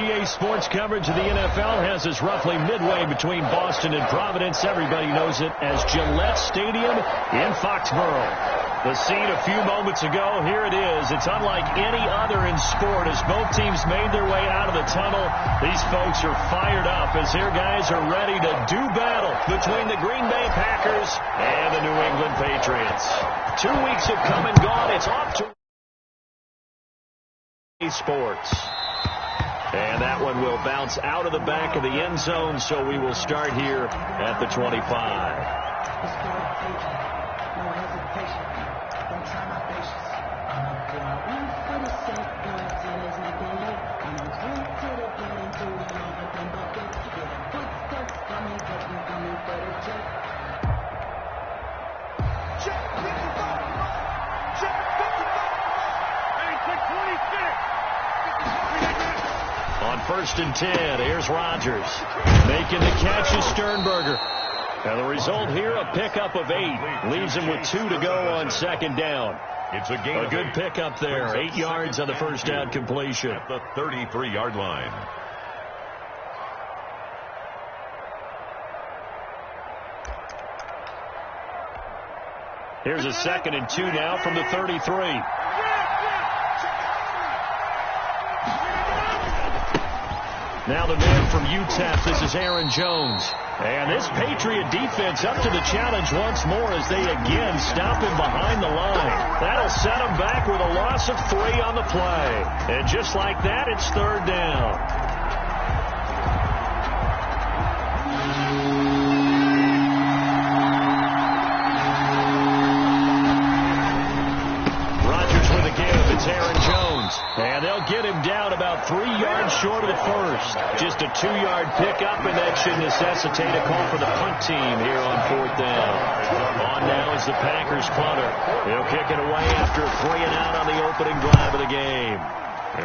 EA Sports coverage of the NFL has us roughly midway between Boston and Providence. Everybody knows it as Gillette Stadium in Foxborough. The scene a few moments ago, here it is. It's unlike any other in sport as both teams made their way out of the tunnel. These folks are fired up as their guys are ready to do battle between the Green Bay Packers and the New England Patriots. 2 weeks have come and gone. It's off to Sports. And that one will bounce out of the back of the end zone, so we will start here at the 25. On 1st and 10, here's Rodgers. Making the catch is Sternberger. And the result here, a pickup of 8. Leaves him with 2 to go on 2nd down. It's a gain. A good pickup there. 8 yards on the first down completion. At the 33-yard line. Here's a 2nd and 2 now from the 33. Now the man from UTEP, this is Aaron Jones. And this Patriot defense up to the challenge once more as they again stop him behind the line. That'll set him back with a loss of 3 on the play. And just like that, it's 3rd down. Rodgers with a give. It's Aaron Jones. And they'll get him down about 3 yards short of the first. Just a 2-yard pickup, and that should necessitate a call for the punt team here on 4th down. On now is the Packers punter. He'll kick it away after 3 and out on the opening drive of the game.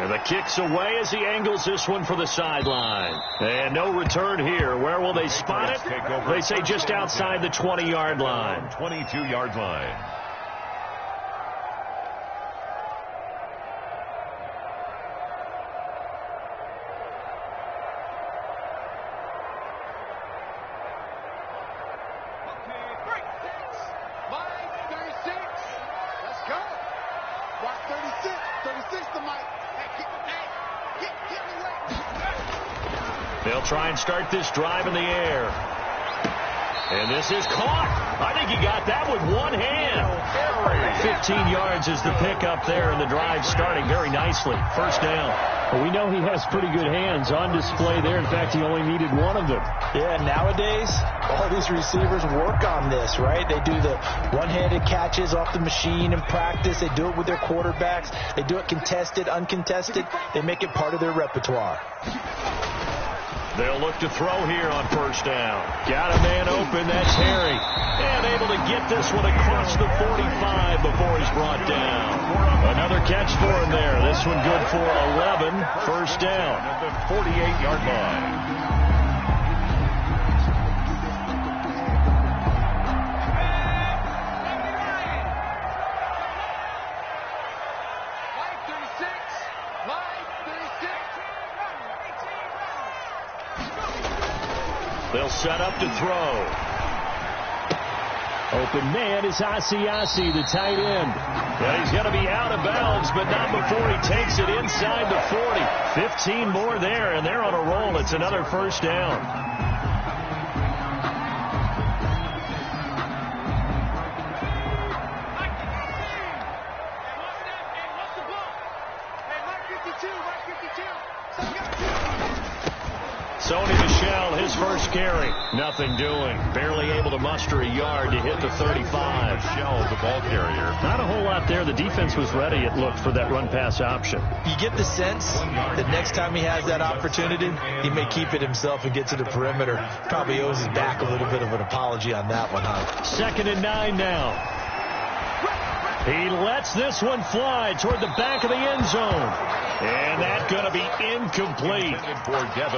And the kick's away as he angles this one for the sideline. And no return here. Where will they spot it? They say just outside the 20-yard line. 22-yard line. They'll try and start this drive in the air. And this is caught. I think he got that with one hand. 15 yards is the pickup there, and the drive starting very nicely. 1st down. Well, we know he has pretty good hands on display there. In fact, he only needed one of them. Yeah, nowadays, all these receivers work on this, right? They do the one-handed catches off the machine in practice. They do it with their quarterbacks. They do it contested, uncontested. They make it part of their repertoire. They'll look to throw here on 1st down. Got a man open. That's Harry. And able to get this one across the 45 before he's brought down. Another catch for him there. This one good for 11. 1st down. At the 48-yard line. They'll set up to throw. Open man is Asiasi, the tight end. Yeah, he's going to be out of bounds, but not before he takes it inside the 40. 15 more there, and they're on a roll. It's another 1st down. Sony Michel, his first carry. Nothing doing. Barely able to muster a yard to hit the 35. Michel, the ball carrier. Not a whole lot there. The defense was ready, it looked, for that run-pass option. You get the sense that next time he has that opportunity, he may keep it himself and get to the perimeter. Probably owes his back a little bit of an apology on that one, huh? 2nd and 9 now. He lets this one fly toward the back of the end zone. And that's going to be incomplete.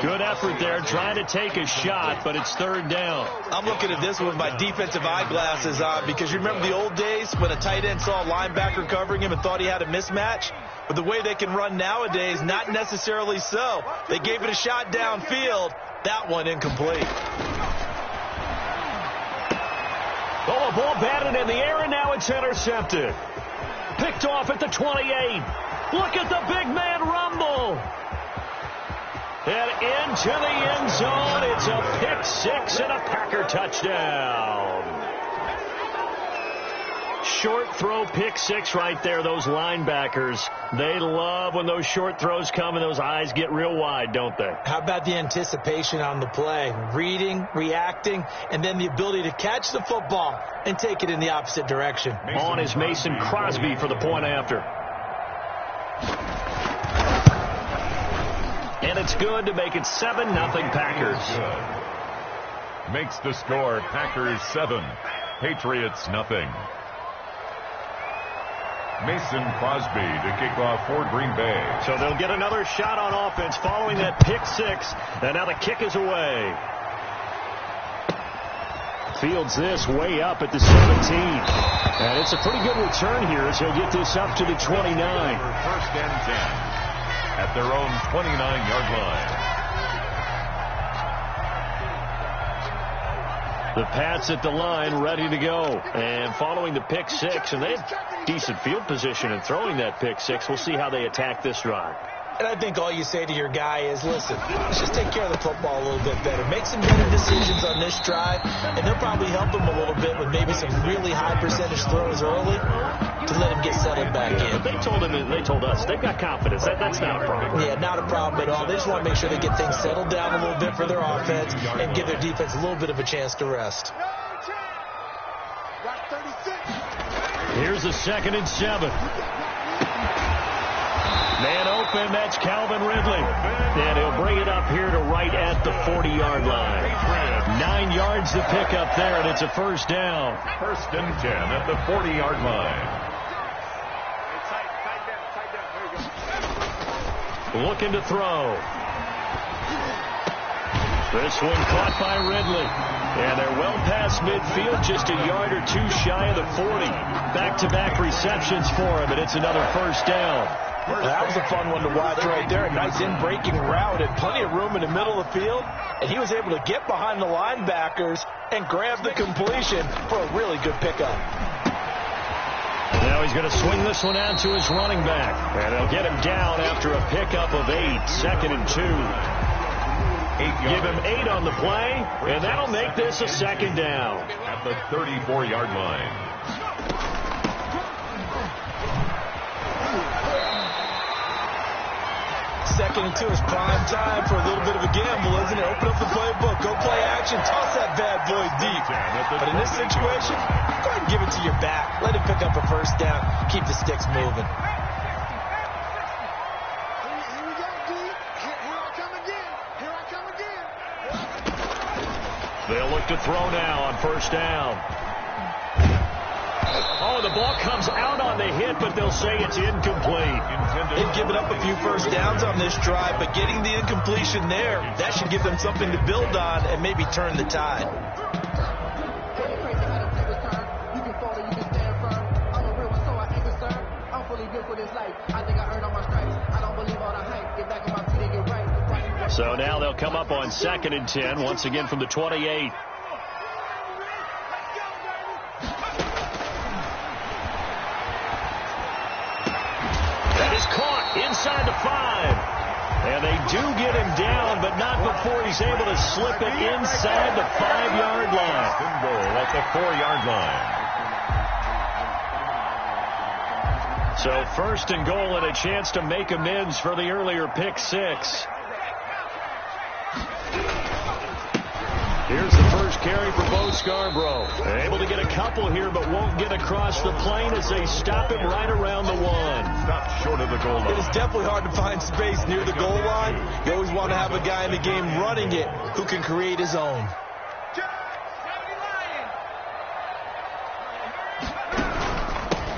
Good effort there trying to take a shot, but it's 3rd down. I'm looking at this with my defensive eyeglasses on because you remember the old days when a tight end saw a linebacker covering him and thought he had a mismatch? But the way they can run nowadays, not necessarily so. They gave it a shot downfield. That one incomplete. Oh, a ball batted in the air, and now it's intercepted. Picked off at the 28. Look at the big man rumble. And into the end zone. It's a pick six and a Packer touchdown. Short throw pick six right there. Those linebackers, they love when those short throws come and those eyes get real wide, don't they? How about the anticipation on the play? Reading, reacting, and then the ability to catch the football and take it in the opposite direction. On is Mason Crosby for the point after. And it's good to make it 7-0 Packers. Good. Makes the score Packers 7, Patriots nothing. Mason Crosby to kick off for Green Bay. So they'll get another shot on offense following that pick six. And now the kick is away. Fields this way up at the 17. And it's a pretty good return here as he'll get this up to the 29. First and 10 at their own 29-yard line. The Pats at the line ready to go. And following the pick six, and they have decent field position in throwing that pick six. We'll see how they attack this drive. And I think all you say to your guy is, listen, let's just take care of the football a little bit better. Make some better decisions on this drive, and they'll probably help him a little bit with maybe some really high percentage throws early to let him get settled back in. They told him, they told us, they've got confidence. That's not a problem. Yeah, not a problem at all. They just want to make sure they get things settled down a little bit for their offense and give their defense a little bit of a chance to rest. Here's a 2nd and 7. Man open, that's Calvin Ridley. And he'll bring it up here to right at the 40-yard line. 9 yards to pick up there, and it's a first down. First and 10 at the 40-yard line. Looking to throw. This one caught by Ridley. And they're well past midfield, just a yard or two shy of the 40. Back-to-back receptions for him, and it's another first down. That was a fun one to watch right there. A nice in-breaking route and plenty of room in the middle of the field. And he was able to get behind the linebackers and grab the completion for a really good pickup. Now he's going to swing this one out to his running back. And they'll get him down after a pickup of 8. 2nd and 2. Give him 8 on the play, and that'll make this a 2nd down. At the 34-yard line. Second and 2 is prime time for a little bit of a gamble, isn't it? Open up the playbook, go play action, toss that bad boy deep. But in this situation, go ahead and give it to your back. Let him pick up a first down. Keep the sticks moving. They'll look to throw now on first down. Oh, the ball comes out on the hit, but they'll say it's incomplete. They've given up a few first downs on this drive, but getting the incompletion there, that should give them something to build on and maybe turn the tide. So now they'll come up on 2nd and 10, once again from the 28. That is caught inside the 5. And they do get him down, but not before he's able to slip it inside the 5-yard line. Goal at the 4-yard line. So 1st and goal and a chance to make amends for the earlier pick six. Here's the first carry for Bo Scarborough. Able to get a couple here, but won't get across the plane as they stop him right around the 1. Stop short of the goal line. It is definitely hard to find space near the goal line. You always want to have a guy in the game running it who can create his own.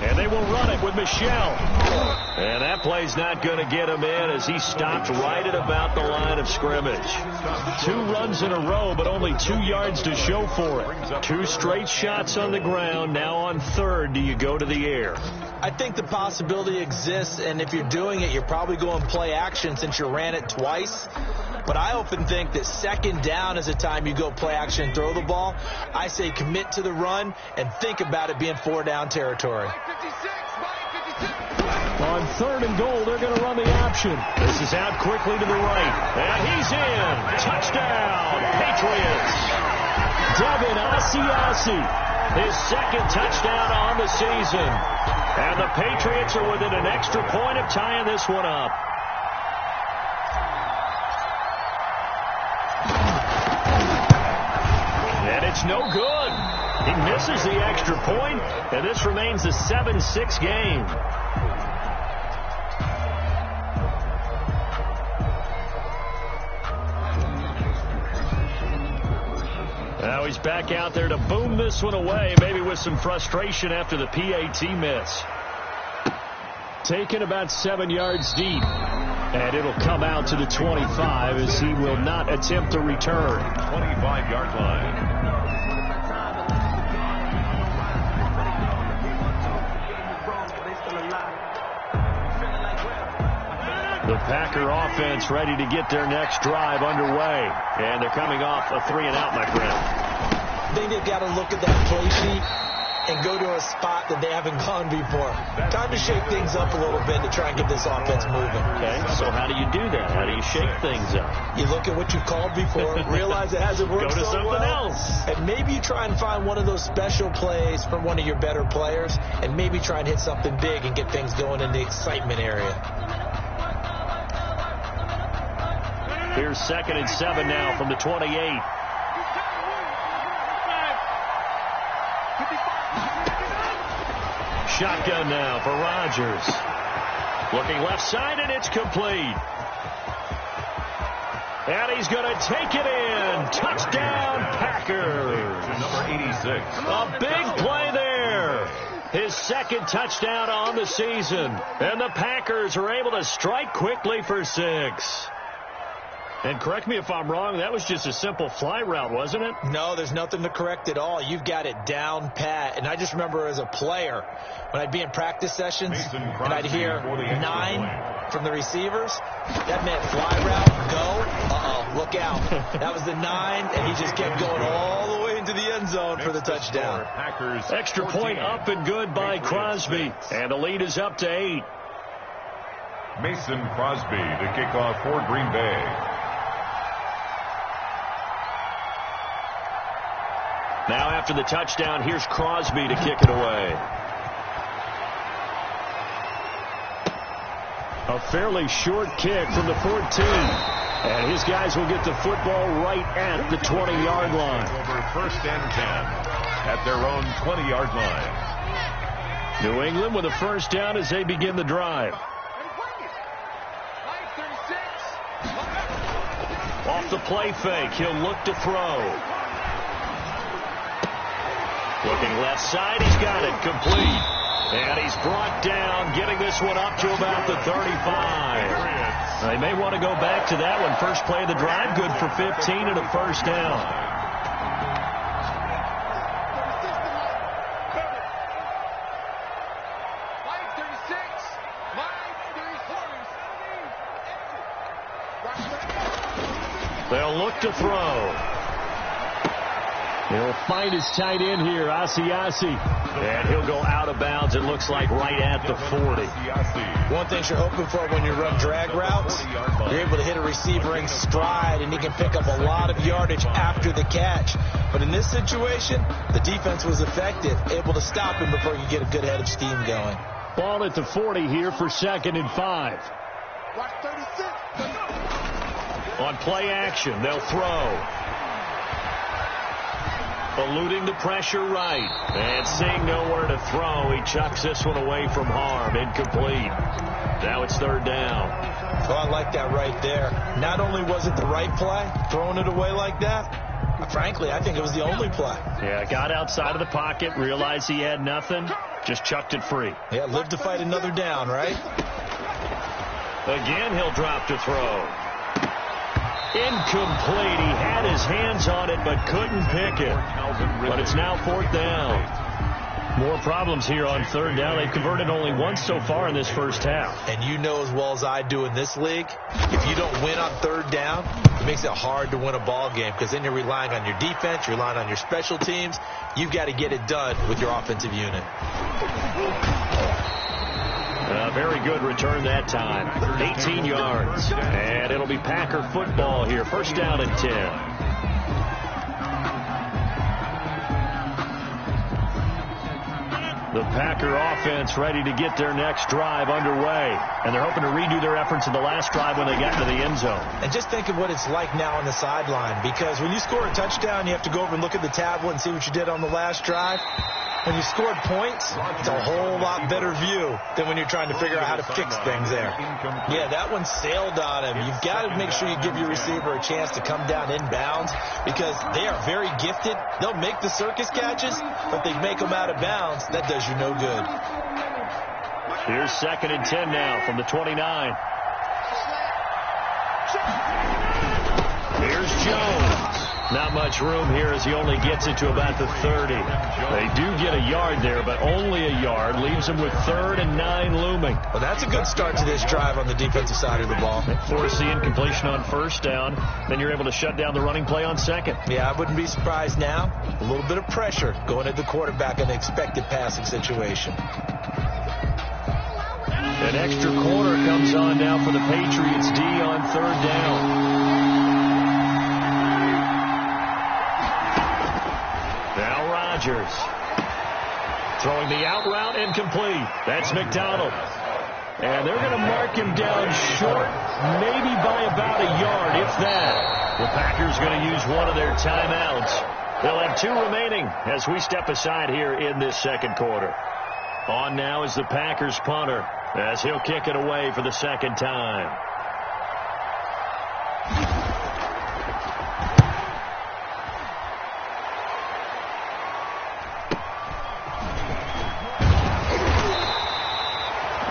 And they will run it with Michelle. And that play's not going to get him in as he stopped right at about the line of scrimmage. 2 runs in a row, but only 2 yards to show for it. 2 straight shots on the ground. Now on third, do you go to the air? I think the possibility exists, and if you're doing it, you're probably going play action since you ran it twice. But I often think that second down is the time you go play action and throw the ball. I say commit to the run and think about it being 4-down territory. On third and goal, they're going to run the option. This is out quickly to the right. And he's in. Touchdown, Patriots. Devin Asiasi, His second touchdown on the season. And the Patriots are within an extra point of tying this one up. And it's no good. He misses the extra point, and this remains a 7-6 game. Now he's back out there to boom this one away, maybe with some frustration after the PAT miss. taken about 7 yards deep. And it'll come out to the 25 as he will not attempt a return. 25-yard line. The Packer offense ready to get their next drive underway. And they're coming off a 3-and-out, my friend. I think they've got to look at that play sheet and go to a spot that they haven't gone before. Time to shake things up a little bit to try and get this offense moving. Okay, so how do you do that? How do you shake things up? You look at what you've called before, realize it hasn't worked Go to so something well, else. and maybe you try and find one of those special plays from one of your better players, and maybe try and hit something big and get things going in the excitement area. Here's 2nd and 7 now from the 28. Shotgun now for Rodgers. Looking left side, and it's complete. And he's going to take it in. Touchdown, Packers. Number 86. A big play there. His second touchdown on the season. And the Packers are able to strike quickly for 6. And correct me if I'm wrong, that was just a simple fly route, wasn't it? No, there's nothing to correct at all. You've got it down pat. And I just remember as a player, when I'd be in practice sessions and I'd hear 9 from the receivers, that meant fly route, go, look out. That was the 9, and he just kept going all the way into the end zone for the touchdown. Packers Extra point up and good by Crosby. And the lead is up to 8. Mason Crosby to kick off for Green Bay. Now after the touchdown, here's Crosby to kick it away. A fairly short kick from the 14. And his guys will get the football right at the 20-yard line. Over 1st and 10 at their own 20-yard line. New England with a first down as they begin the drive. Off the play fake, he'll look to throw. Looking left side, he's got it, complete. And he's brought down, getting this one up to about the 35. They may want to go back to that one. First play of the drive, good for 15 and a first down. They'll look to throw. He'll find his tight end here, Asiasi. And he'll go out of bounds, it looks like, right at the 40. One thing you're hoping for when you run drag routes, you're able to hit a receiver in stride, and he can pick up a lot of yardage after the catch. But in this situation, the defense was effective, able to stop him before you get a good head of steam going. Ball at the 40 here for 2nd and 5. On play action, they'll throw. Eluding the pressure right. And seeing nowhere to throw, he chucks this one away from harm. Incomplete. Now it's 3rd down. Well, I like that right there. Not only was it the right play, throwing it away like that, Frankly, I think it was the only play. Yeah, got outside of the pocket, realized he had nothing, just chucked it free. Yeah, live to fight another down, right? Again, he'll drop to throw. Incomplete. He had his hands on it, but couldn't pick it. But it's now 4th down. More problems here on 3rd down. They've converted only once so far in this first half. And you know as well as I do in this league, if you don't win on 3rd down, it makes it hard to win a ball game because then you're relying on your defense, you're relying on your special teams. You've got to get it done with your offensive unit. Very good return that time. 18 yards. And it'll be Packer football here. 1st down and 10. The Packer offense ready to get their next drive underway. And they're hoping to redo their efforts in the last drive when they got into the end zone. And just think of what it's like now on the sideline. Because when you score a touchdown, you have to go over and look at the tablet and see what you did on the last drive. When you scored points, it's a whole lot better view than when you're trying to figure out how to fix things there. Yeah, that one sailed on him. You've got to make sure you give your receiver a chance to come down inbounds because they are very gifted. They'll make the circus catches, but they make them out of bounds. That does you no good. Here's 2nd and 10 now from the 29. Here's Jones. Not much room here as he only gets it to about the 30. They do get a yard there, but only a yard. Leaves them with 3rd and 9 looming. Well, that's a good start to this drive on the defensive side of the ball. Force the incompletion on 1st down. Then you're able to shut down the running play on 2nd. Yeah, I wouldn't be surprised now. A little bit of pressure going at the quarterback in an expected passing situation. An extra corner comes on now for the Patriots D on 3rd down. Rodgers throwing the out route incomplete. That's McDonald. And they're going to mark him down short, maybe by about a yard, if that. The Packers going to use one of their timeouts. They'll have 2 remaining as we step aside here in this 2nd quarter. On now is the Packers punter as he'll kick it away for the 2nd time.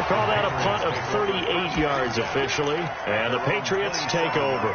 Call that a punt of 38 yards officially, and the Patriots take over.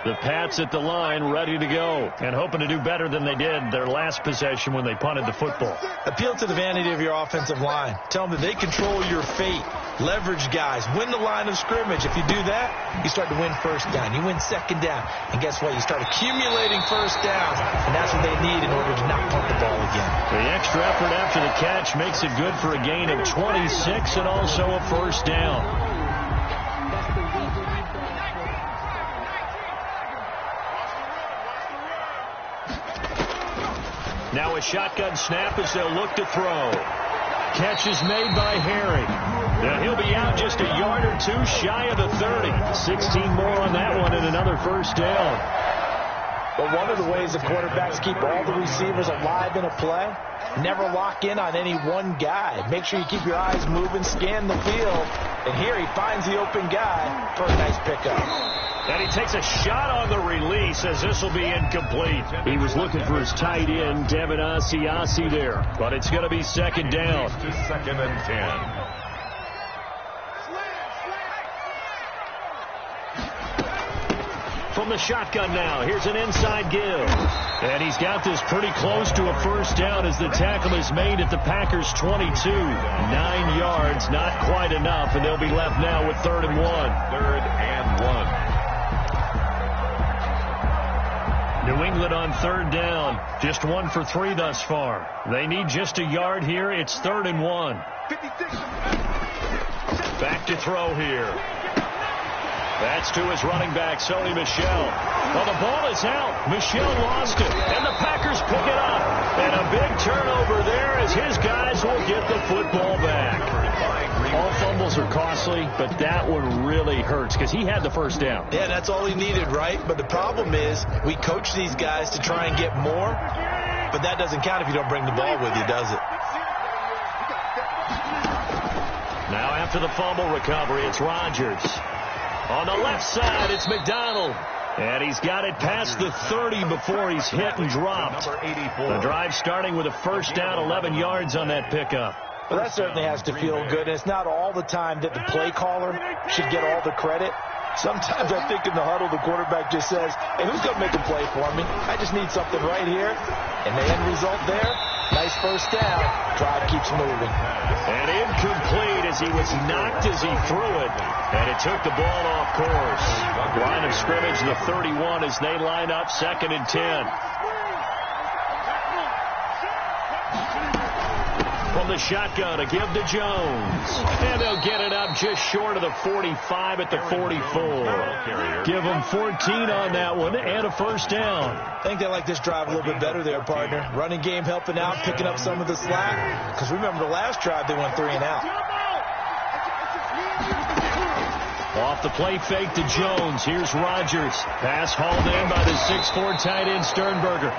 The Pats at the line ready to go and hoping to do better than they did their last possession when they punted the football. Appeal to the vanity of your offensive line. Tell them that they control your fate. Leverage guys. Win the line of scrimmage. If you do that, you start to win 1st down. You win 2nd down. And guess what? You start accumulating 1st downs. And that's what they need in order to not punt the ball again. The extra effort after the catch makes it good for a gain of 26 and also a 1st down. Now a shotgun snap as they'll look to throw. Catch is made by Herring. Now he'll be out just a yard or 2 shy of the 30. 16 more on that one and another 1st down. But one of the ways the quarterbacks keep all the receivers alive in a play, never lock in on any one guy. Make sure you keep your eyes moving, scan the field. And here he finds the open guy for a nice pickup. And he takes a shot on the release as this will be incomplete. He was looking for his tight end, Devin Asiasi there. But it's going to be 2nd down. To 2nd and 10. From the shotgun now, here's an inside give. And he's got this pretty close to a 1st down as the tackle is made at the Packers' 22. 9 yards, not quite enough, and they'll be left now with 3rd and 1. 3rd and 1. New England on 3rd down. Just 1 for 3 thus far. They need just a yard here. It's 3rd and 1. Back to throw here. That's to his running back, Sony Michel. Well, the ball is out. Michel lost it, and the Packers pick it up. And a big turnover there as his guys will get the football back. All fumbles are costly, but that one really hurts because he had the 1st down. Yeah, that's all he needed, right? But the problem is we coach these guys to try and get more. But that doesn't count if you don't bring the ball with you, does it? Now after the fumble recovery, it's Rodgers. On the left side, it's McDonald. And he's got it past the 30 before he's hit and dropped. The drive starting with a first down, 11 yards on that pickup. Well, that certainly has to feel good. And it's not all the time that the play caller should get all the credit. Sometimes I think in the huddle, the quarterback just says, hey, who's going to make a play for me? I just need something right here. And the end result there, nice first down. Drive keeps moving. And incomplete as he was knocked as he threw it. And it took the ball off course. Line of scrimmage, the 31 as they line up, 2nd and 10. From the shotgun, a give to Jones. And they'll get it up just short of the 45 at the 44. Give them 14 on that one and a first down. I think they like this drive a little bit better there, partner. Running game helping out, picking up some of the slack. Because remember the last drive, they went 3 and out. Off the play fake to Jones. Here's Rodgers. Pass hauled in by the 6'4" tight end Sternberger.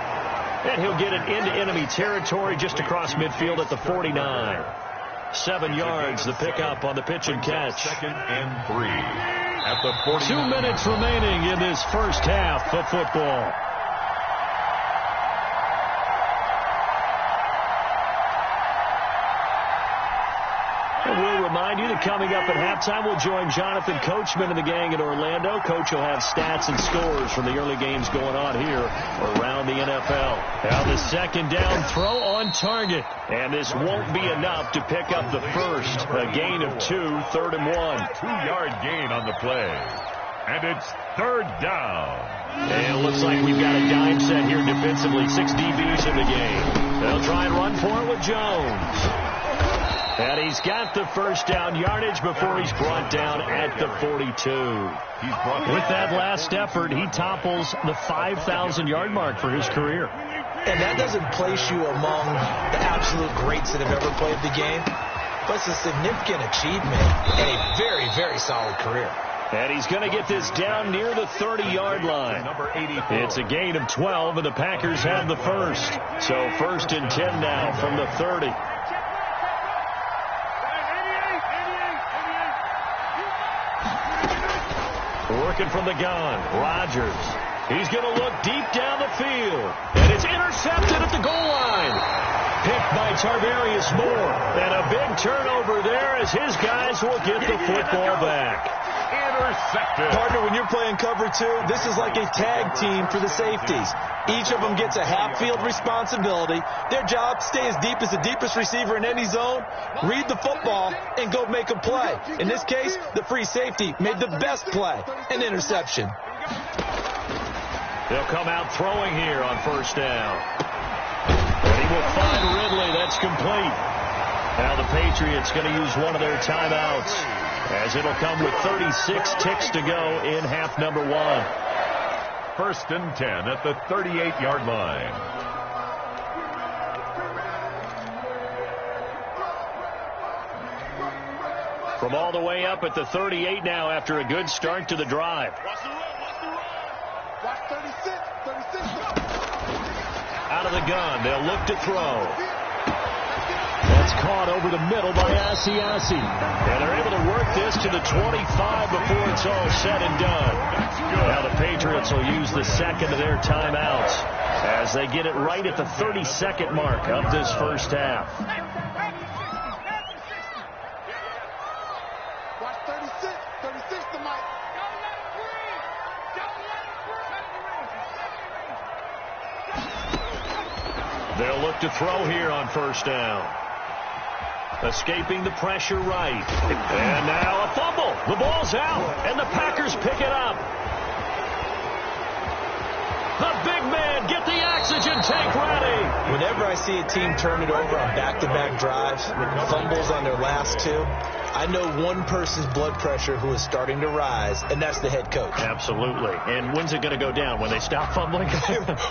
And he'll get it into enemy territory just across midfield at the 49. 7 yards, the pickup on the pitch and catch. 2nd and 3 at the 49. 2 minutes remaining in this first half of football. We'll remind you that coming up at halftime, we'll join Jonathan Coachman and the gang in Orlando. Coach will have stats and scores from the early games going on here around the NFL. Now the second down throw on target. And this won't be enough to pick up the first. A gain of 2, 3rd and 1. 2-yard gain on the play. And it's 3rd down. And it looks like we've got a dime set here defensively. 6 DBs in the game. They'll try and run for it with Jones. And he's got the first down yardage before he's brought down at the 42. With that last effort, he topples the 5,000-yard mark for his career. And that doesn't place you among the absolute greats that have ever played the game. But it's a significant achievement and a very, very solid career. And he's going to get this down near the 30-yard line. It's a gain of 12, and the Packers have the first. So 1st and 10 now from the 30. Working from the gun, Rodgers. He's going to look deep down the field. And it's intercepted at the goal line. Picked by Tarvarius Moore. And a big turnover there as his guys will get the football back. Intercepted. Partner, when you're playing cover 2, this is like a tag team for the safeties. Each of them gets a half-field responsibility. Their job, stay as deep as the deepest receiver in any zone, read the football, and go make a play. In this case, the free safety made the best play, an interception. They'll come out throwing here on first down. And he will find Ridley. That's complete. Now the Patriots going to use one of their timeouts, as it'll come with 36 ticks to go in half number 1. 1st and 10 at the 38-yard line. From all the way up at the 38 now after a good start to the drive. Watch 36. Out of the gun, they'll look to throw. That's caught over the middle by Asiasi. And they're able to work this to the 25 before it's all said and done. Now the Patriots will use the second of their timeouts as they get it right at the 32nd mark of this first half. Watch 36. 36 to Mike. They'll look to throw here on first down. Escaping the pressure right. And now a fumble. The ball's out, and the Packers pick it up. The big man, get the oxygen tank ready. Whenever I see a team turn it over on back-to-back drives, fumbles on their last 2, I know one person's blood pressure who is starting to rise, and that's the head coach. Absolutely. And when's it going to go down? When they stop fumbling?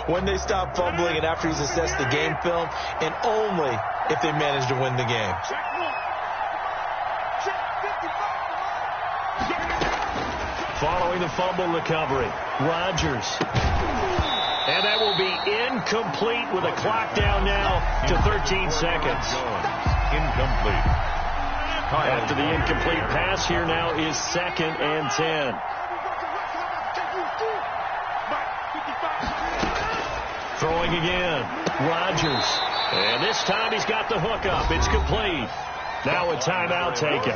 When they stop fumbling and after he's assessed the game film, and only if they manage to win the game. Following the fumble recovery, Rodgers. And that will be incomplete with a clock down now to 13 seconds. Incomplete. After the incomplete pass, here now is 2nd and 10. Throwing again. Rodgers. And this time he's got the hook up. It's complete. Now a timeout taken.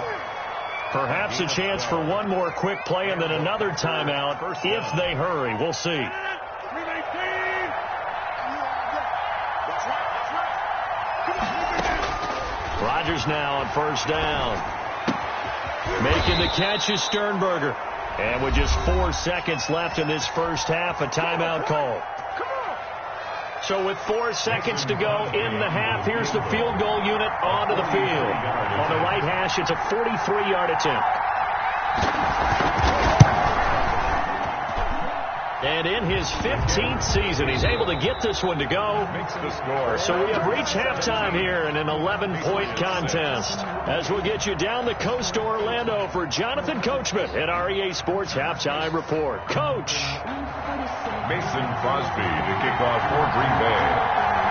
Perhaps a chance for one more quick play and then another timeout if they hurry. We'll see. Rodgers now on 1st down. Making the catch is Sternberger. And with just 4 seconds left in this first half, a timeout call. So with 4 seconds to go in the half, here's the field goal unit onto the field. On the right hash, it's a 43-yard attempt. And in his 15th season, he's able to get this one to go. Makes the score. So we have reached halftime here in an 11-point contest. As we'll get you down the coast to Orlando for Jonathan Coachman at our EA Sports Halftime Report. Coach. Mason Crosby to kick off for Green Bay.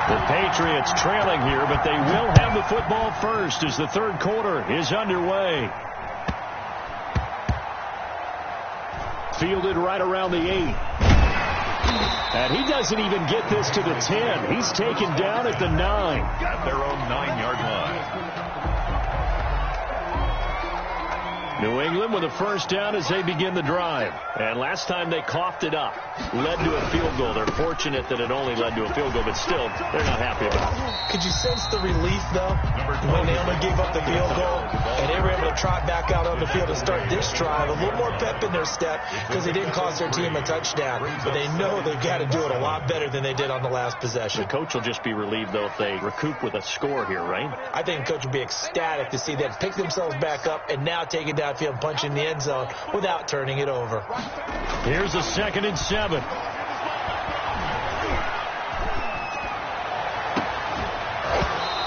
The Patriots trailing here, but they will have the football first as the third quarter is underway. Fielded right around the 8. And he doesn't even get this to the 10. He's taken down at the 9. At their own 9-yard line. New England with a first down as they begin the drive. And last time they coughed it up. Led to a field goal. They're fortunate that it only led to a field goal, but still, they're not happy about it. Could you sense the relief, though, when they only gave up the field goal and they were able to trot back out on the field and start this drive? A little more pep in their step because they didn't cost their team a touchdown. But they know they've got to do it a lot better than they did on the last possession. The coach will just be relieved, though, if they recoup with a score here, right? I think the coach will be ecstatic to see them pick themselves back up and now take it downfield, punch in the end zone without turning it over. Here's a 2nd and 7.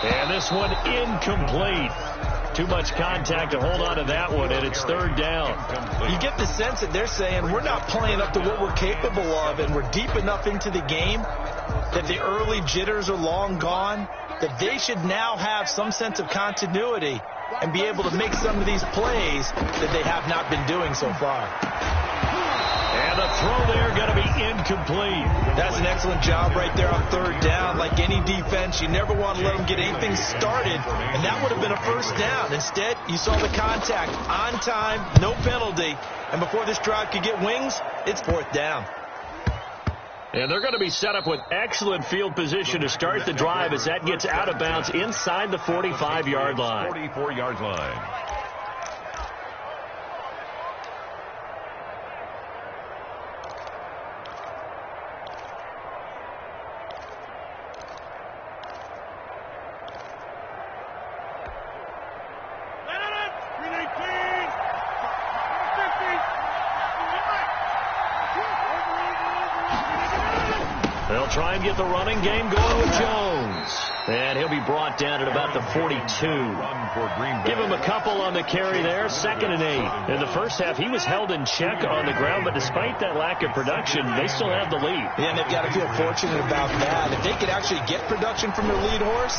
And this one incomplete. Too much contact to hold on to that one, and it's 3rd down. You get the sense that they're saying we're not playing up to what we're capable of, and we're deep enough into the game that the early jitters are long gone, that they should now have some sense of continuity and be able to make some of these plays that they have not been doing so far. And the throw there going to be incomplete. That's an excellent job right there on 3rd down. Like any defense, you never want to let them get anything started, and that would have been a first down. Instead, you saw the contact on time, no penalty, and before this drive could get wings, it's 4th down. And they're going to be set up with excellent field position to start the drive as that gets out of bounds inside the 45-yard line. 44-yard line. They'll try and get the running game going with Jones. And he'll be brought down at about the 42. Give him a couple on the carry there. 2nd and 8. In the first half, he was held in check on the ground, but despite that lack of production, they still have the lead. Yeah, and they've got to feel fortunate about that. If they could actually get production from their lead horse,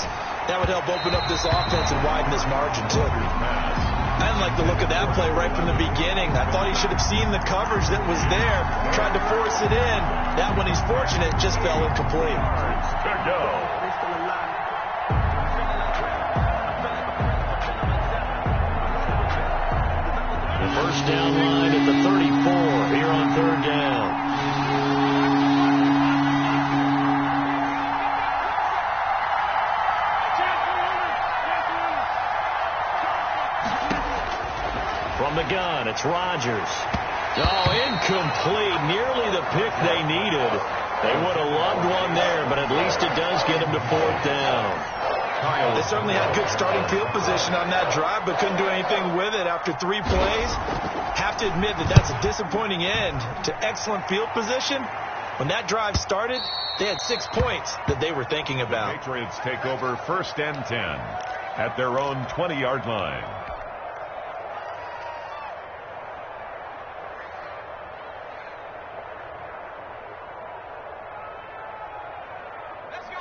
that would help open up this offense and widen this margin, too. I didn't like the look of that play right from the beginning. I thought he should have seen the coverage that was there, tried to force it in. That one, he's fortunate, just fell incomplete. Good go. The first down line at the 34 here on 3rd down. From the gun, it's Rodgers. Oh, incomplete. Nearly the pick they needed. They would have loved one there, but at least it does get them to 4th down. They certainly had good starting field position on that drive, but couldn't do anything with it after 3 plays. Have to admit that that's a disappointing end to excellent field position. When that drive started, they had 6 points that they were thinking about. Patriots take over 1st and 10 at their own 20-yard line.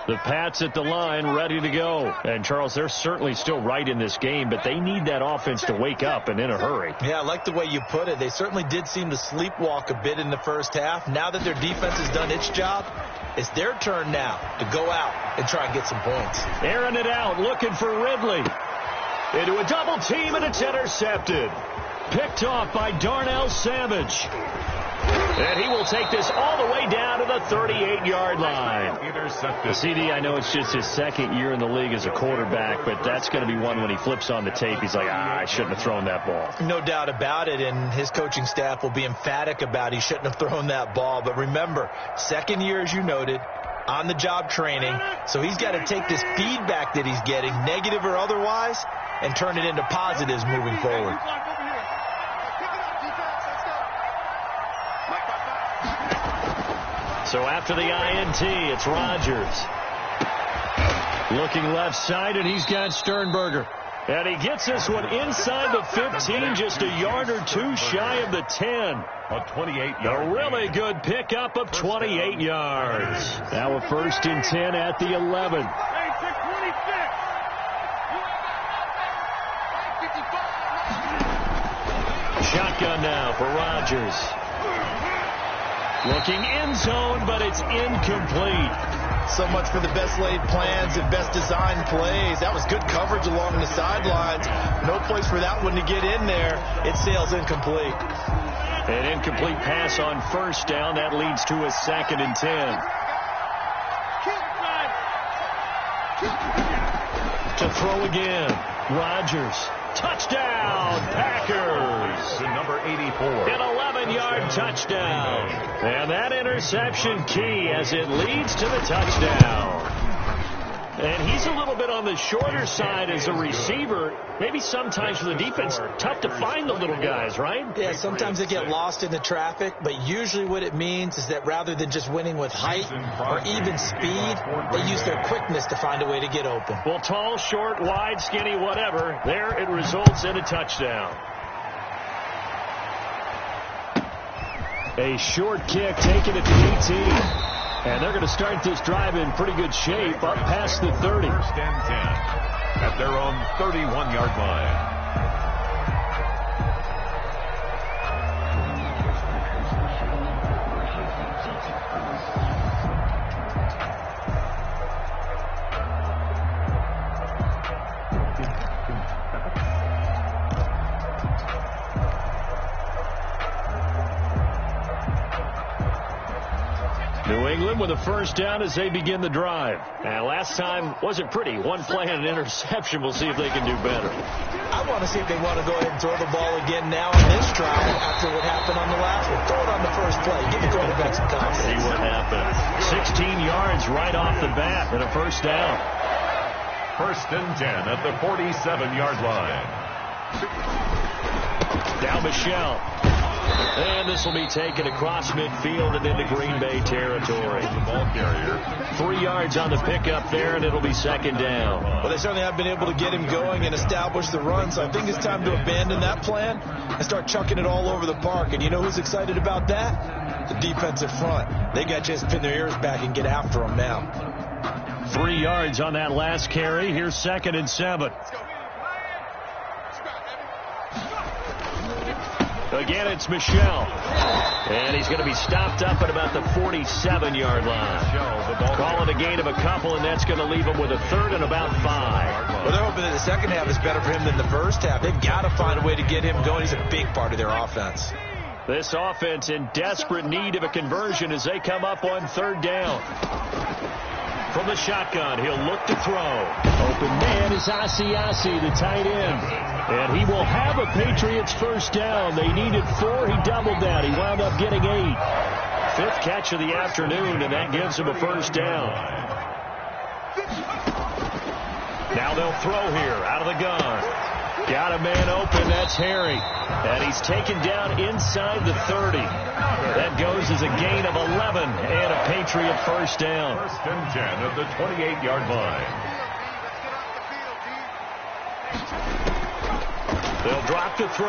The Pats at the line, ready to go. And, Charles, they're certainly still right in this game, but they need that offense to wake up and in a hurry. Yeah, I like the way you put it. They certainly did seem to sleepwalk a bit in the first half. Now that their defense has done its job, it's their turn now to go out and try and get some points. Airing it out, looking for Ridley. Into a double team, and it's intercepted. Picked off by Darnell Savage. And he will take this all the way down to the 38-yard line. Intercepted. CD, I know it's just his second year in the league as a quarterback, but that's going to be one when he flips on the tape. He's like, I shouldn't have thrown that ball. No doubt about it, and his coaching staff will be emphatic about he shouldn't have thrown that ball. But remember, second year, as you noted, on-the-job training, so he's got to take this feedback that he's getting, negative or otherwise, and turn it into positives moving forward. So after the INT, it's Rodgers. Looking left side, and he's got Sternberger. And he gets this one inside the 15, just a yard or two shy of the 10. A 28-yard. A really good pickup of 28 yards. Now a 1st and 10 at the 11. Shotgun now for Rodgers. Looking end zone, but it's incomplete. So much for the best laid plans and best designed plays. That was good coverage along the sidelines. No place for that one to get in there. It sails incomplete. An incomplete pass on 1st down. That leads to a 2nd and 10. To throw again. Rodgers. Touchdown, Packers. To number 84. An 11-yard touchdown. And that interception key as it leads to the touchdown. And he's a little bit on the shorter side as a receiver. Maybe sometimes for the defense, tough to find the little guys, right? Yeah, sometimes they get lost in the traffic, but usually what it means is that rather than just winning with height or even speed, they use their quickness to find a way to get open. Well, tall, short, wide, skinny, whatever, there it results in a touchdown. A short kick taken at the 18. And they're going to start this drive in pretty good shape up past the 30. 1st and 10 at their own 31-yard line. New England with a 1st down as they begin the drive. And last time wasn't pretty. One play and an interception. We'll see if they can do better. I want to see if they want to go ahead and throw the ball again now on this drive after what happened on the last one. Throw it on the first play. Give the quarterback some confidence. See what happens. 16 yards right off the bat and a 1st down. 1st and 10 at the 47-yard line. Down Michelle. And this will be taken across midfield and into Green Bay territory. The ball carrier. 3 yards on the pickup there, and it'll be 2nd down. Well, they certainly have been able to get him going and establish the run, so I think it's time to abandon that plan and start chucking it all over the park. And you know who's excited about that? The defensive front. They got to just pin their ears back and get after him now. 3 yards on that last carry. Here's 2nd and 7. Again, it's Michelle. And he's going to be stopped up at about the 47-yard line. Calling a gain of a couple, and that's going to leave him with a 3rd and about 5. Well, they're hoping that the second half is better for him than the first half. They've got to find a way to get him going. He's a big part of their offense. This offense in desperate need of a conversion as they come up on 3rd down. From the shotgun, he'll look to throw. Open man is Asiasi, the tight end. And he will have a Patriots 1st down. They needed 4. He doubled that. He wound up getting 8. 5th catch of the afternoon, and that gives him a 1st down. Now they'll throw here out of the gun. Got a man open. That's Harry. And he's taken down inside the 30. That goes as a gain of 11 and a Patriot 1st down. 1st and 10 at the 28-yard line. They'll drop the throw.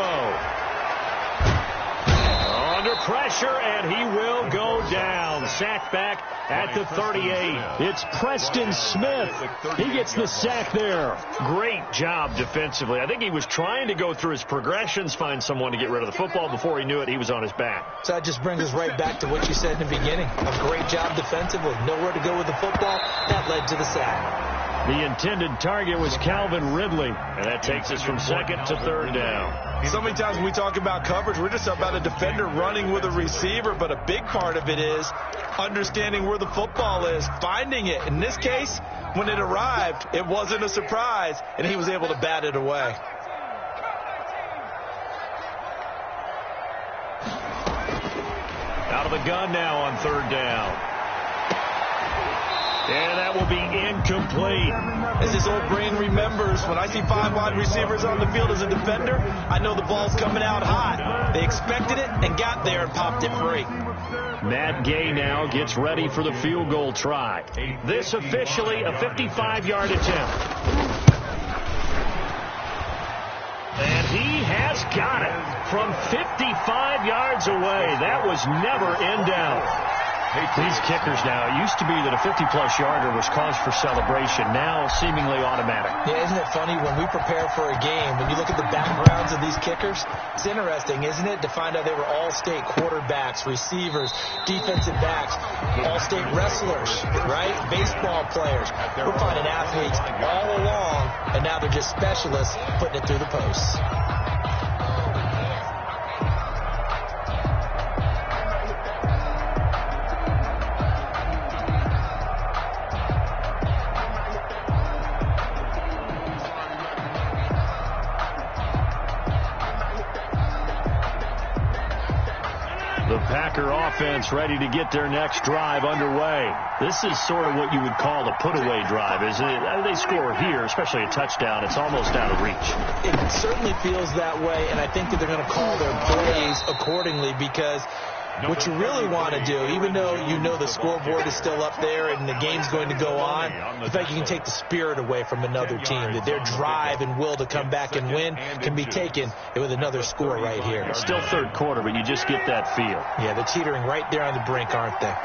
On under pressure, and he will go down. Sack back at the 38. It's Preston Smith. He gets the sack there. Great job defensively. I think he was trying to go through his progressions, find someone to get rid of the football. Before he knew it, he was on his back. So that just brings us right back to what you said in the beginning. A great job defensively. Nowhere to go with the football. That led to the sack. The intended target was Calvin Ridley, and that takes us from second to third down. So many times when we talk about coverage, we're just about a defender running with a receiver, but a big part of it is understanding where the football is, finding it. In this case, when it arrived, it wasn't a surprise, and he was able to bat it away. Out of the gun now on third down. And that will be incomplete. As this old brain remembers, when I see 5 wide receivers on the field as a defender, I know the ball's coming out hot. They expected it and got there and popped it free. Matt Gay now gets ready for the field goal try. This officially a 55-yard attempt. And he has got it from 55 yards away. That was never in doubt. These kickers now, it used to be that a 50-plus yarder was cause for celebration. Now seemingly automatic. Yeah, isn't it funny when we prepare for a game, when you look at the backgrounds of these kickers, it's interesting, isn't it, to find out they were all-state quarterbacks, receivers, defensive backs, all-state wrestlers, right? Baseball players. We're finding athletes all along, and now they're just specialists putting it through the posts. The Packer offense ready to get their next drive underway. This is sort of what you would call a put-away drive, isn't it? They score here, especially a touchdown. It's almost out of reach. It certainly feels that way, and I think that they're going to call their plays accordingly because what you really want to do, even though you know the scoreboard is still up there and the game's going to go on, in fact, you can take the spirit away from another team. That their drive and will to come back and win can be taken with another score right here. It's still third quarter, but you just get that feel. Yeah, they're teetering right there on the brink, aren't they?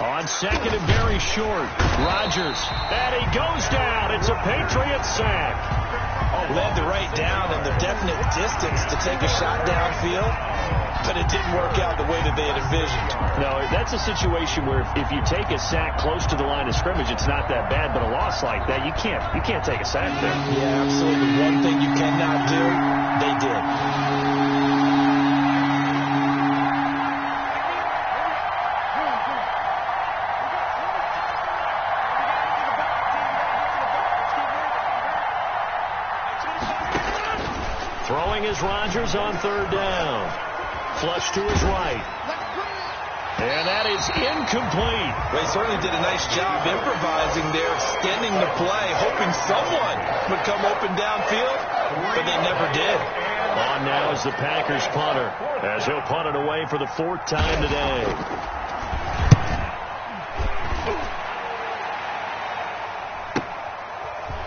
On second and very short, Rodgers. And he goes down. It's a Patriot sack. Led the right down and the definite distance to take a shot downfield, but it didn't work out the way that they had envisioned. No, that's a situation where if you take a sack close to the line of scrimmage, it's not that bad, but a loss like that, you can't take a sack there. Yeah, absolutely. One thing you cannot do, they did. Throwing is Rodgers on third down. Flush to his right. And that is incomplete. Well, he certainly did a nice job improvising there, extending the play, hoping someone would come open downfield, but they never did. On now is the Packers punter, as he'll punt it away for the 4th time today.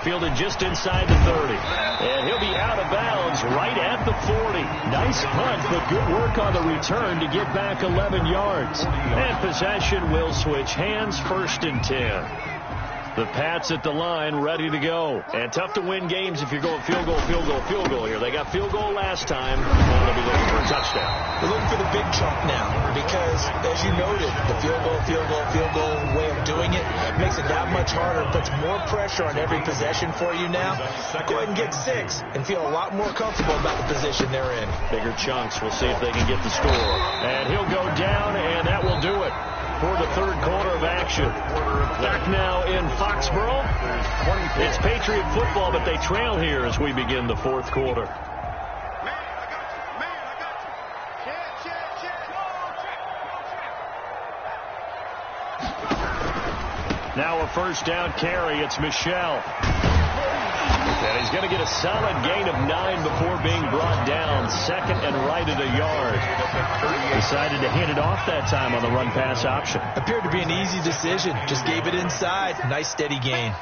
Fielded just inside the 30. And he'll be out of bounds right at the 40. Nice punt, but good work on the return to get back 11 yards. And possession will switch hands, 1st and 10. The Pats at the line, ready to go. And tough to win games if you're going field goal, field goal, field goal here. They got field goal last time. Now they'll be looking for a touchdown. They're looking for the big chunk now because, as you noted, the field goal way of doing it makes it that much harder, puts more pressure on every possession for you now. Go ahead and get 6 and feel a lot more comfortable about the position they're in. Bigger chunks. We'll see if they can get the score. And he'll go down, and that will do it for the 3rd quarter of action. Back now in Foxborough. It's Patriot football, but they trail here as we begin the 4th quarter. Now a 1st down carry. It's Michel. And he's going to get a solid gain of 9 before being brought down. 2nd and right at a yard. Decided to hand it off that time on the run-pass option. Appeared to be an easy decision. Just gave it inside. Nice steady gain.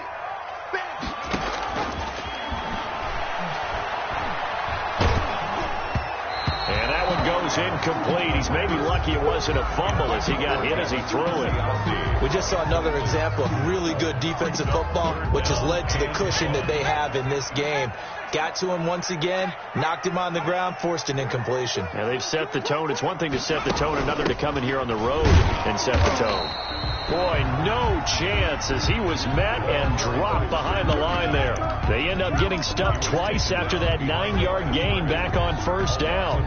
is incomplete. He's maybe lucky it wasn't a fumble as he got hit as he threw it. We just saw another example of really good defensive football, which has led to the cushion that they have in this game. Got to him once again, knocked him on the ground, forced an incompletion. Yeah, they've set the tone. It's one thing to set the tone, another to come in here on the road and set the tone. Boy, no chance as he was met and dropped behind the line there. They end up getting stuffed twice after that 9-yard gain back on first down.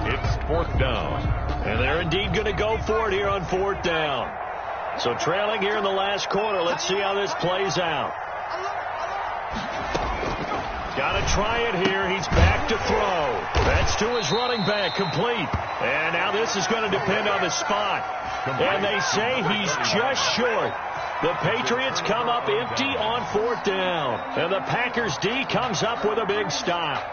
It's fourth down. And they're indeed going to go for it here on fourth down. So trailing here in the last quarter. Let's see how this plays out. Got to try it here. He's back to throw. That's to his running back, complete. And now this is going to depend on the spot. And they say he's just short. The Patriots come up empty on fourth down. And the Packers D comes up with a big stop.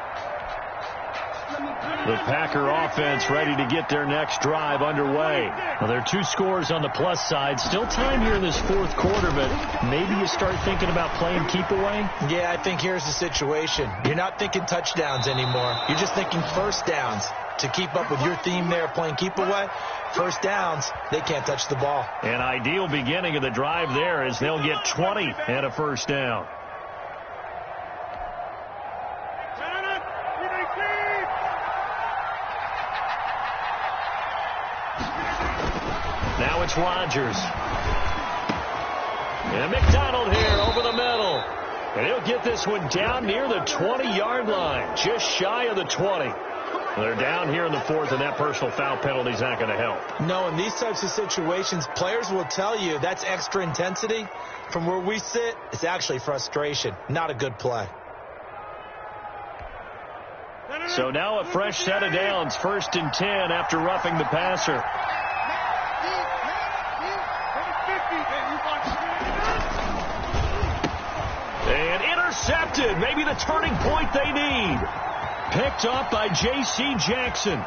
The Packer offense ready to get their next drive underway. Well, there are 2 scores on the plus side. Still time here in this fourth quarter, but maybe you start thinking about playing keep away? Yeah, I think here's the situation. You're not thinking touchdowns anymore. You're just thinking first downs. To keep up with your theme there, playing keep away, first downs, they can't touch the ball. An ideal beginning of the drive there is they'll get 20 and a first down. Now it's Rodgers. And McDonald here over the middle. And he'll get this one down near the 20-yard line, just shy of the 20. They're down here in the fourth, and that personal foul penalty is not going to help. No, in these types of situations, players will tell you that's extra intensity. From where we sit, it's actually frustration, not a good play. So now a fresh set of downs, 1st and 10 after roughing the passer. And intercepted, maybe the turning point they need. Picked up by J.C. Jackson.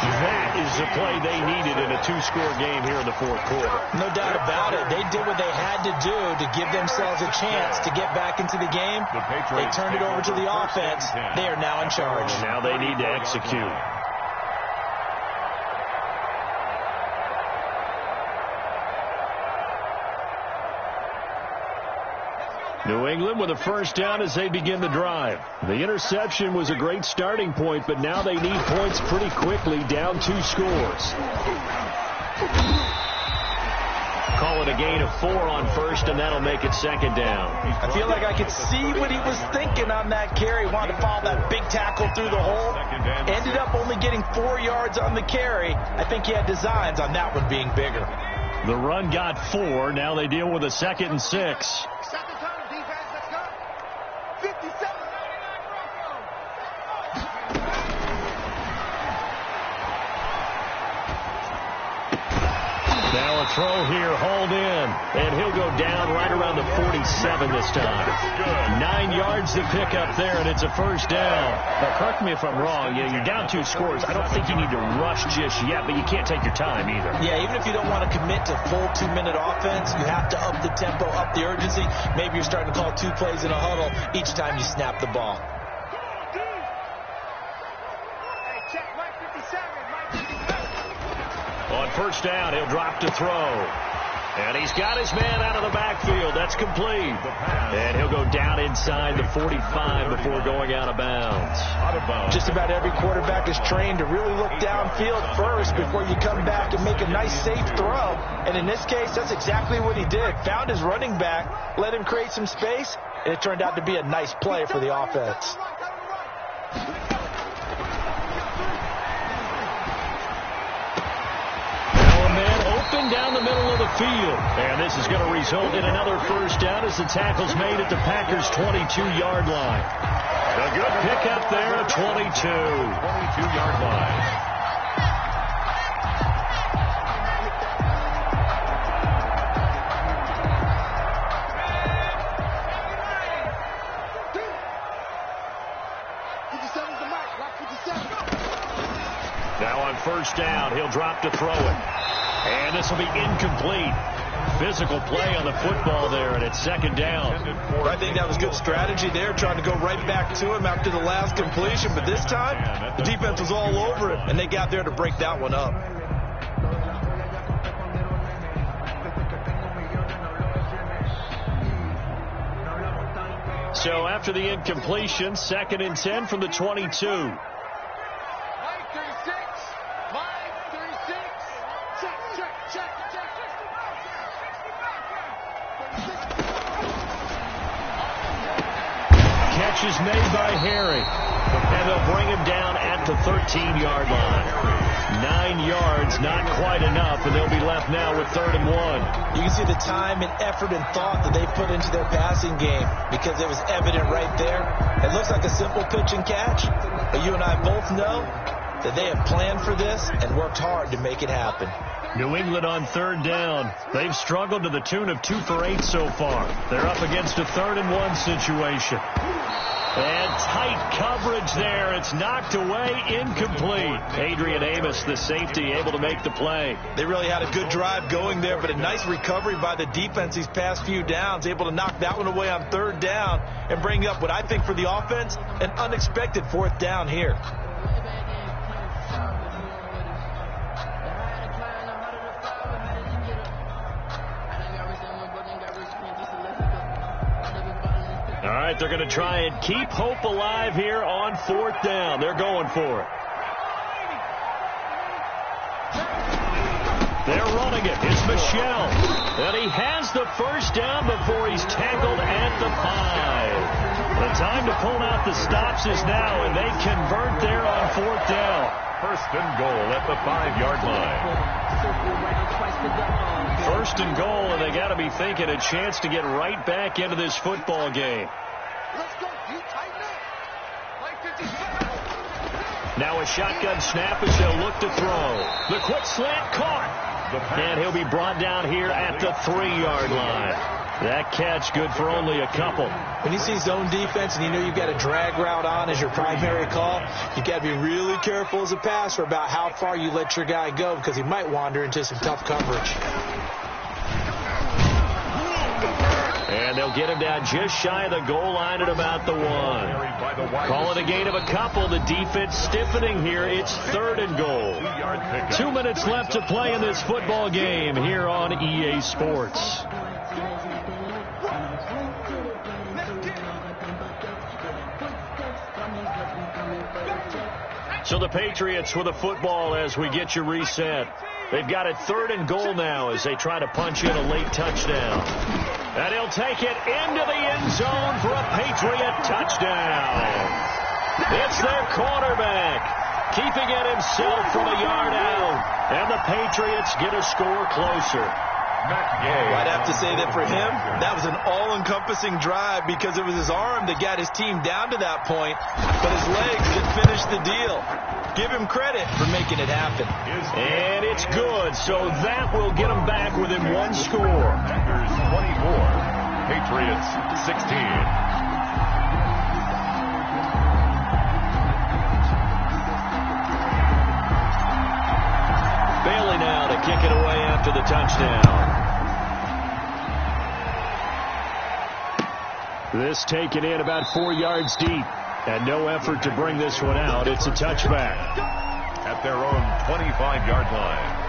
That is the play they needed in a 2-score game here in the fourth quarter. No doubt about it. They did what they had to do to give themselves a chance to get back into the game. They turned it over to the offense. They are now in charge. Now they need to execute. New England with a first down as they begin the drive. The interception was a great starting point, but now they need points pretty quickly, down 2 scores. Call it a gain of 4 on first, and that'll make it second down. I feel like I could see what he was thinking on that carry. Wanted to follow that big tackle through the hole. Ended up only getting 4 yards on the carry. I think he had designs on that one being bigger. The run got 4. Now they deal with a 2nd and 6. Now a throw here, hauled in, and he'll go down right around the 47 this time. 9 yards to pick up there, and it's a first down. Now, correct me if I'm wrong. You're down 2 scores. I don't think you need to rush just yet, but you can't take your time either. Yeah, even if you don't want to commit to full 2-minute offense, you have to up the tempo, up the urgency. Maybe you're starting to call 2 plays in a huddle each time you snap the ball. On first down, he'll drop to throw. And he's got his man out of the backfield. That's complete. And he'll go down inside the 45 before going out of bounds. Just about every quarterback is trained to really look downfield first before you come back and make a nice, safe throw. And in this case, that's exactly what he did. Found his running back, let him create some space, and it turned out to be a nice play for the offense. Open down the middle of the field. And this is going to result in another first down as the tackle's made at the Packers' 22-yard line. A good pickup there at 22. 22-yard line. Now on first down, he'll drop to throw it. And this will be incomplete. physical play on the football there, and it's second down. I think that was good strategy there, trying to go right back to him after the last completion. But this time, the defense was all over it, and they got there to break that one up. So after the incompletion, 2nd and 10 from the 22. Catch is made by Harry, and they'll bring him down at the 13-yard line. 9 yards, not quite enough, and they'll be left now with 3rd and 1. You can see the time and effort and thought that they put into their passing game because it was evident right there. It looks like a simple pitch and catch, but you and I both know that they have planned for this and worked hard to make it happen. New England on 3rd down. They've struggled to the tune of 2 for 8 so far. They're up against a 3rd and 1 situation. And tight coverage there. It's knocked away, incomplete. Adrian Amos, the safety, able to make the play. They really had a good drive going there, but a nice recovery by the defense these past few downs, able to knock that one away on 3rd down and bring up what I think for the offense, an unexpected 4th down here. All right, they're going to try and keep hope alive here on 4th down. They're going for it. They're running it. It's Michel. And he has the 1st down before he's tackled at the 5. The time to pull out the stops is now, and they convert there on 4th down. 1st and goal at the 5-yard line. 1st and goal, and they got to be thinking a chance to get right back into this football game. Now a shotgun snap as they'll look to throw. The quick slant caught. And he'll be brought down here at the 3-yard line. That catch good for only a couple. When you see zone defense and you know you've got a drag route on as your primary call, you've got to be really careful as a passer about how far you let your guy go because he might wander into some tough coverage. And they'll get him down just shy of the goal line at about the 1. Call it a gain of a couple. The defense stiffening here. It's 3rd and goal. 2 minutes left to play in this football game here on EA Sports. So the Patriots with a football as we get you reset. They've got it 3rd and goal now as they try to punch in a late touchdown. And he'll take it into the end zone for a Patriot touchdown. It's their quarterback, keeping it himself from a yard out. And the Patriots get a score closer. I'd have to say that for him, that was an all-encompassing drive because it was his arm that got his team down to that point, but his legs that finished the deal. Give him credit for making it happen. And it's good, so that will get them back within 1 score. Packers 24, Patriots 16. Bailey now to kick it away after the touchdown. This taken in about 4 yards deep. And no effort to bring this one out. It's a touchback. At their own 25-yard line.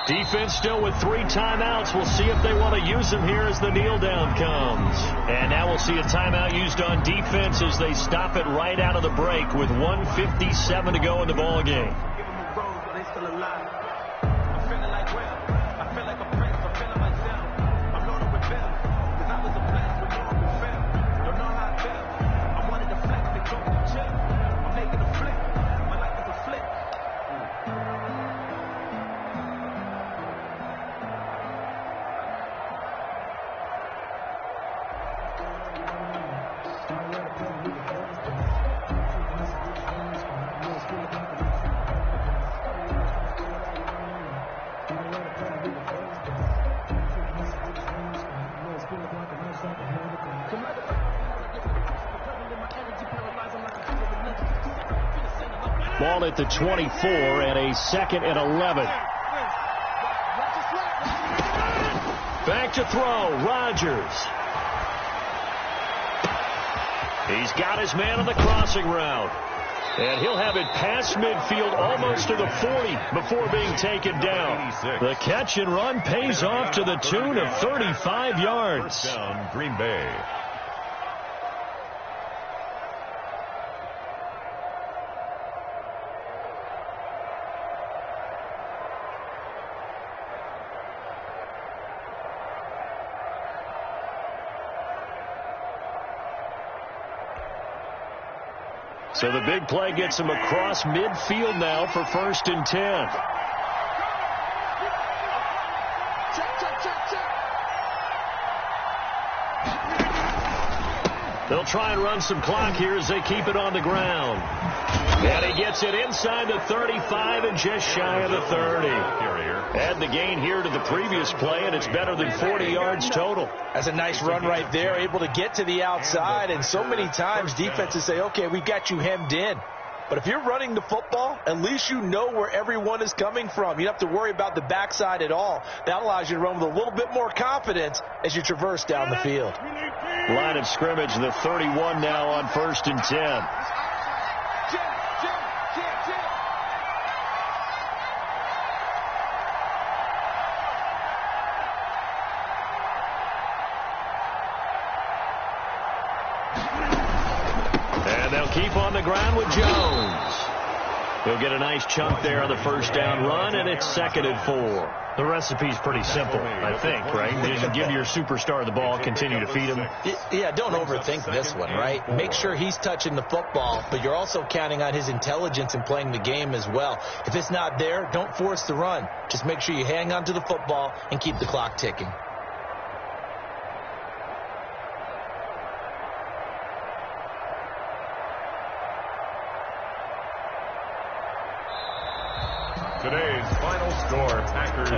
Defense still with 3 timeouts. We'll see if they want to use them here as the kneel down comes. And now we'll see a timeout used on defense as they stop it right out of the break with 1:57 to go in the ball game. Ball at the 24 and a 2nd and 11. Back to throw. Rodgers. He's got his man on the crossing route. And he'll have it past midfield almost to the 40 before being taken down. The catch and run pays off to the tune of 35 yards. First down, Green Bay. So the big play gets him across midfield now for 1st and 10. They'll try and run some clock here as they keep it on the ground. And he gets it inside the 35 and just shy of the 30. Add the gain here to the previous play, and it's better than 40 yards total. That's a nice run right there, able to get to the outside. And so many times defenses say, okay, we got you hemmed in. But if you're running the football, at least you know where everyone is coming from. You don't have to worry about the backside at all. That allows you to run with a little bit more confidence as you traverse down the field. Line of scrimmage, the 31 now on 1st and 10. Keep on the ground with Jones. He'll get a nice chunk there on the first down run, and it's 2nd and 4. The recipe's pretty simple, I think, right? Just give your superstar the ball, continue to feed him. Yeah, don't overthink this one, right? Make sure he's touching the football, but you're also counting on his intelligence in playing the game as well. If it's not there, don't force the run. Just make sure you hang on to the football and keep the clock ticking. Today's final score, Packers